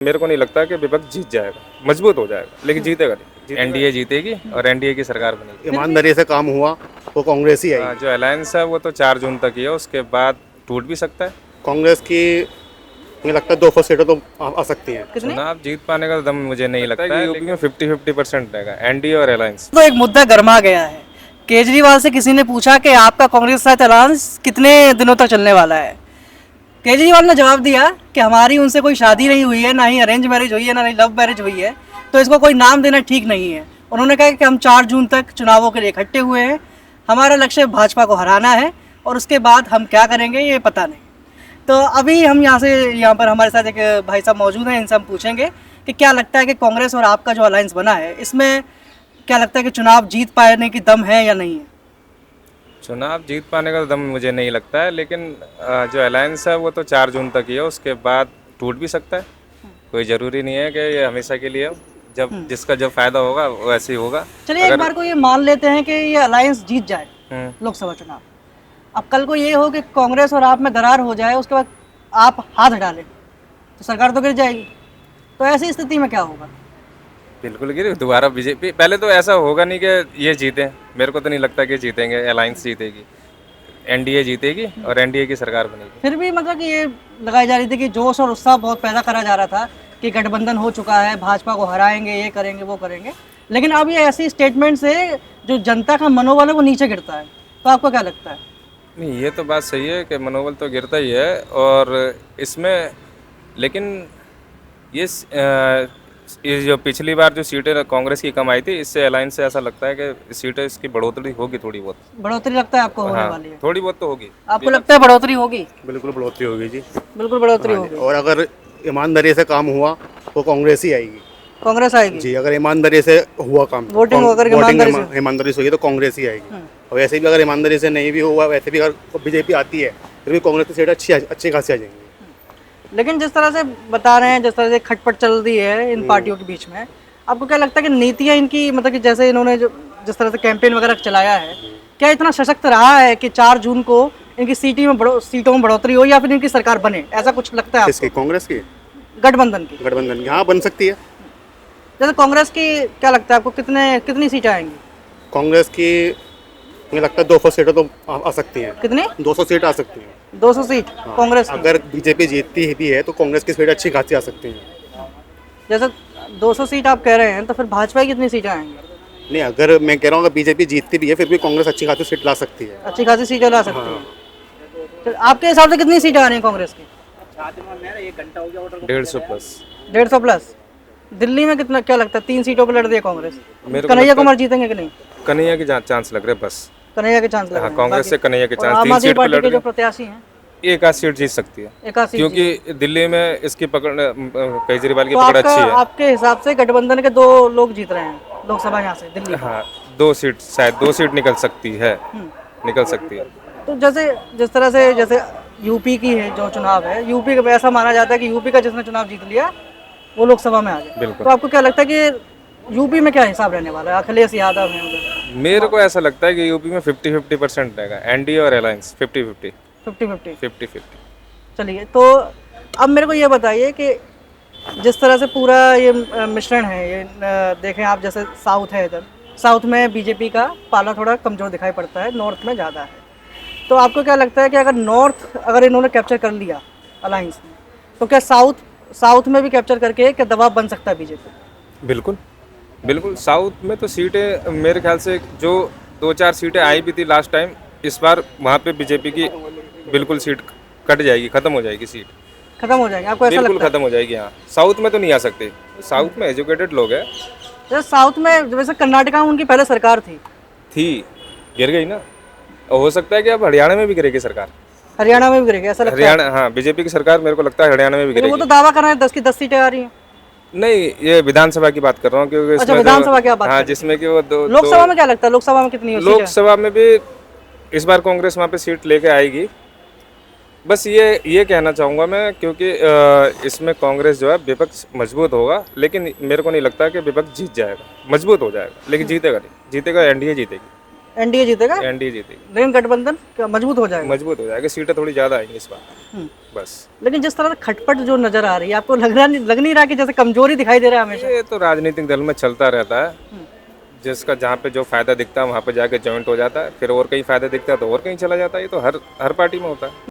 मेरे को नहीं लगता कि विपक्ष जीत जाएगा, मजबूत हो जाएगा, लेकिन जीतेगा नहीं। एनडीए जीतेगी और एनडीए की सरकार बनेगी। ईमानदारी से काम हुआ तो कांग्रेस ही आएगी। जो अलायंस है वो तो 4 जून तक ही है, उसके बाद टूट भी सकता है। कांग्रेस की मुझे लगता है 200 सीटें तो आ सकती हैं। चुनाव जीत पाने का दम मुझे नहीं लगता है। यूपी में 50-50% रहेगा, एनडीए और अलायंस। तो एक मुद्दा गर्मा गया है। केजरीवाल से किसी ने पूछा कि आपका कांग्रेस के साथ अलायंस कितने दिनों तक चलने वाला है। केजरीवाल ने जवाब दिया कि हमारी उनसे कोई शादी नहीं हुई है, ना ही अरेंज मैरिज हुई है, ना ही लव मैरिज हुई है, तो इसको कोई नाम देना ठीक नहीं है। उन्होंने कहा कि हम 4 जून तक चुनावों के लिए इकट्ठे हुए हैं, हमारा लक्ष्य भाजपा को हराना है और उसके बाद हम क्या करेंगे ये पता नहीं। तो अभी हम यहाँ पर हमारे साथ एक भाई साहब मौजूद हैं, इनसे हम पूछेंगे कि क्या लगता है कि कांग्रेस और आपका जो अलायंस बना है इसमें क्या लगता है कि चुनाव जीत पाने की दम है या नहीं है। चुनाव जीत पाने का दम मुझे नहीं लगता है, लेकिन जो अलायंस है वो तो 4 जून तक ही है, उसके बाद टूट भी सकता है। कोई ज़रूरी नहीं है कि ये हमेशा के लिए हो। जब जिसका जब फायदा होगा वैसे ही होगा। चलिए एक बार को ये मान लेते हैं कि ये अलायंस जीत जाए लोकसभा चुनाव, अब कल को ये हो कि कांग्रेस और आप में दरार हो जाए, उसके बाद आप हाथ हटा लें तो सरकार तो गिर जाएगी। तो ऐसी स्थिति में क्या होगा। बिल्कुल गिरे दोबारा बीजेपी। पहले तो ऐसा होगा नहीं कि ये जीते, मेरे को तो नहीं लगता कि जीतेंगे। अलायंस जीतेगी, एनडीए जीतेगी और एनडीए की सरकार बनेगी। फिर भी मतलब कि ये लगाई जा रही थी कि जोश और उत्साह बहुत पैदा करा जा रहा था कि गठबंधन हो चुका है, भाजपा को हराएंगे, ये करेंगे वो करेंगे, लेकिन अब ये ऐसी स्टेटमेंट से जो जनता का मनोबल है वो नीचे गिरता है। तो आपको क्या लगता है। नहीं, ये तो बात सही है कि मनोबल तो गिरता ही है। और इसमें लेकिन ये जो पिछली बार जो सीटें कांग्रेस की कम आई थी, इससे अलायंस से ऐसा लगता है कि सीटें इसकी बढ़ोतरी होगी, थोड़ी बहुत बढ़ोतरी लगता है आपको होने हाँ, वाली है। थोड़ी बहुत तो होगी। आपको लगता है बढ़ोतरी होगी। बिल्कुल बढ़ोतरी होगी जी। बिल्कुल बढ़ोतरी होगी। और अगर ईमानदारी से काम हुआ तो कांग्रेस ही आएगी। कांग्रेस आएगी जी, अगर ईमानदारी से हुआ काम, वोटिंग अगर ईमानदारी से हुई तो कांग्रेस ही आएगी। और वैसे भी अगर ईमानदारी से नहीं भी हुआ, वैसे भी अगर बीजेपी आती है फिर भी कांग्रेस की सीटें अच्छी खासी आ जाएंगी। लेकिन जिस तरह से बता रहे हैं, जिस तरह से खटपट चल रही है इन पार्टियों के बीच में, आपको क्या लगता है कि नीतियाँ इनकी मतलब कि जैसे इन्होंने जो जिस तरह से कैंपेन वगैरह चलाया है, क्या इतना सशक्त रहा है कि 4 जून को इनकी सीटों में बढ़ोतरी हो या फिर इनकी सरकार बने, ऐसा कुछ लगता है किसकी, कांग्रेस की, गठबंधन की हाँ बन सकती है। जैसे कांग्रेस की क्या लगता है आपको कितनी सीटें आएंगी। कांग्रेस की मुझे लगता है 200 सीटें तो आ सकती हैं। कितनी 200 सीट आ सकती हैं। 200 सीट कांग्रेस की। अगर बीजेपी जीतती भी है तो कांग्रेस की सीट अच्छी खासी आ सकती हैं। जैसे 200 सीट आप कह रहे हैं तो फिर भाजपा की कितनी सीटें आएंगी। नहीं, अगर मैं कह रहा हूँ अगर बीजेपी जीतती भी है फिर भी कांग्रेस अच्छी खासी सीट ला सकती है। अच्छी खासी सीटें ला सकती है। तो आपके हिसाब से कितनी सीटें आ रही हैं कांग्रेस की। 150 प्लस। 150 प्लस। दिल्ली में कितना क्या लगता है, 3 सीटों पर लड़ रही है कांग्रेस। मेरे को कन्हैया कुमार जीतेंगे कि नहीं। कन्हैया के चांस लग रहे हैं बस। कन्हैया के चांस लग रहे हाँ, हैं। कांग्रेस से कन्हैया के और चांस आम 3 आदमी सीट पे पार्टी लड़ के रहे जो हैं। प्रत्याशी हैं एक आध सीट जीत सकती है, एक आध सीट क्योंकि दिल्ली में इसकी पकड़ केजरीवाल की तो पकड़ अच्छी है। आपके हिसाब से गठबंधन के 2 लोग जीत रहे हैं लोकसभा यहाँ से दिल्ली। हाँ, 2 सीट, शायद 2 सीट निकल सकती है, निकल सकती है। तो जैसे जिस तरह से जैसे यूपी की है जो चुनाव है, यूपी का ऐसा माना जाता है कि यूपी का जिसने चुनाव जीत लिया वो लोकसभा में आ गया। बिल्कुल। तो आपको क्या लगता है कि यूपी में क्या हिसाब रहने वाला है, अखिलेश यादव है उधर। मेरे को ऐसा लगता है कि यूपी में 50-50% रहेगा, एनडीए और अलायंस 50-50। 50-50। चलिए, तो अब मेरे को ये बताइए कि जिस तरह से पूरा ये मिश्रण है, ये देखें आप, जैसे साउथ है, इधर साउथ में बीजेपी का पाला थोड़ा कमज़ोर दिखाई पड़ता है, नॉर्थ में ज़्यादा है। तो आपको क्या लगता है कि अगर नॉर्थ अगर इन्होंने कैप्चर कर लिया अलायंस में, तो क्या साउथ में भी कैप्चर करके क्या दबाव बन सकता है बीजेपी। बिल्कुल बिल्कुल। साउथ में तो सीटें मेरे ख्याल से जो 2-4 सीटें आई भी थी लास्ट टाइम, इस बार वहाँ पे बीजेपी की बिल्कुल सीट कट जाएगी, खत्म हो जाएगी, सीट खत्म हो जाएगी। आपको ऐसा बिल्कुल लगता है। खत्म हो जाएगी। हाँ, साउथ में तो नहीं आ सकते, साउथ में एजुकेटेड लोग हैं। जैसे साउथ में जैसे कर्नाटका में उनकी पहले सरकार थी, गिर गई ना। और हो सकता है कि अब हरियाणा में भी गिरेगी सरकार। हरियाणा में भी गिरेगी ऐसा लगता है। हरियाणा, हाँ, बीजेपी की सरकार मेरे को लगता है हरियाणा में भी लेकिन वो गिरेगी। तो दावा कर रहे हैं 10 की 10 सीटें आ रही हैं। नहीं, ये विधानसभा की बात कर रहा हूँ, क्योंकि अच्छा, इसमें विधानसभा की आप बात हाँ, कर रहे हैं। जिसमें कि वो लोकसभा में क्या लगता है, लोकसभा में कितनी सीटें? लोकसभा में भी इस बार कांग्रेस वहाँ पे सीट लेके आएगी। बस ये कहना चाहूँगा मैं, क्योंकि इसमें कांग्रेस जो है विपक्ष मजबूत होगा, लेकिन मेरे को नहीं लगता कि विपक्ष जीत जाएगा, मजबूत हो जाएगा, लेकिन जीतेगा नहीं। जीतेगा एनडीए जीतेगी। एनडीए जीतेगा, एनडीए जीतेगी, लेकिन गठबंधन मजबूत हो जाएगा। मजबूत हो जाएगा, सीटें थोड़ी ज़्यादा आएंगी इस बार, हम्म। बस। लेकिन जिस तरह से खटपट जो नजर आ रही है, आपको लग नहीं रहा कि जैसे कमजोरी दिखाई दे रहा है हमेशा? ये तो राजनीतिक दल में चलता रहता है, जिसका जहाँ पे जो फायदा दिखता है वहाँ पे जाके जॉइंट हो जाता है, फिर और कहीं फायदा दिखता है तो और कहीं चला जाता है, ये तो हर पार्टी में होता है।